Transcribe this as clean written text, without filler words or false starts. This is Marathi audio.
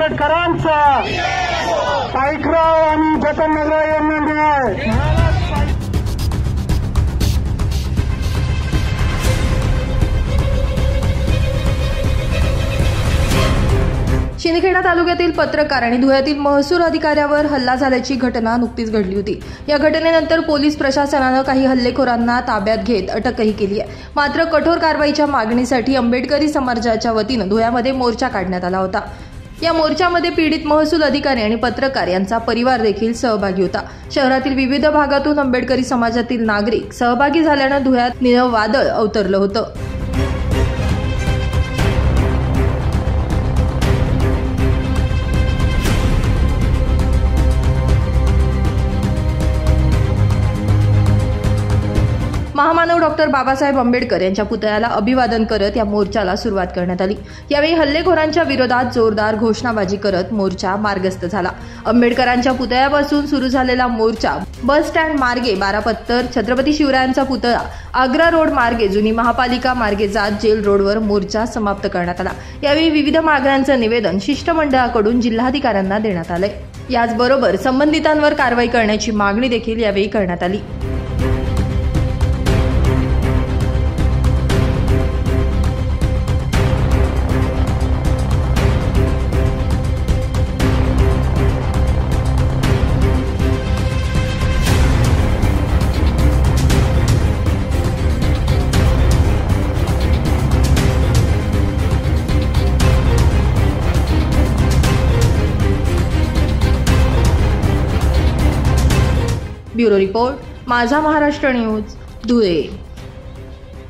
आंबेडकरांचा पाईकराव आणि जतन नगराव यांना न्याय। शिंदखेडा तालुक्यातील पत्रकार आणि धुळ्यातील महसूल अधिकाऱ्यावर हल्ला झाल्याची घटना नुकतीच घडली होती। या घटनेनंतर पोलीस प्रशासनानं काही हल्लेखोरांना ताब्यात घेत अटकही केली आहे। मात्र कठोर कारवाईच्या मागणीसाठी आंबेडकरी समाजाच्या वतीनं धुळ्यामध्ये मोर्चा काढण्यात आला होता। या मोर्चामध्ये पीडित महसूल अधिकारी आणि पत्रकार यांचा परिवार देखील सहभागी होता। शहरातील विविध भागातून आंबेडकरी समाजातील नागरिक सहभागी झाल्यानं धुळ्यात निळं वादळ अवतरलं होतं। महामानव डॉक्टर बाबासाहेब आंबेडकर यांच्या पुतळ्याला अभिवादन करत या मोर्चाला सुरुवात करण्यात आली। यावेळी हल्लेखोरांच्या विरोधात जोरदार घोषणाबाजी करत मोर्चा मार्गस्थ झाला। आंबेडकरांच्या पुतळ्यापासून सुरू झालेला मोर्चा बस स्टँड मार्गे 12 पत्तर, छत्रपती शिवरायांचा पुतळा, आग्रा रोड मार्गे जुनी महापालिका मार्गे जात जेल रोडवर मोर्चा समाप्त करण्यात आला। यावेळी विविध मागण्यांचं निवेदन शिष्टमंडळाकडून जिल्हाधिकाऱ्यांना देण्यात आले। याचबरोबर संबंधितांवर कारवाई करण्याची मागणी देखील यावेळी करण्यात आली। ब्युरो रिपोर्ट, माझा महाराष्ट्र न्यूज, धुळे।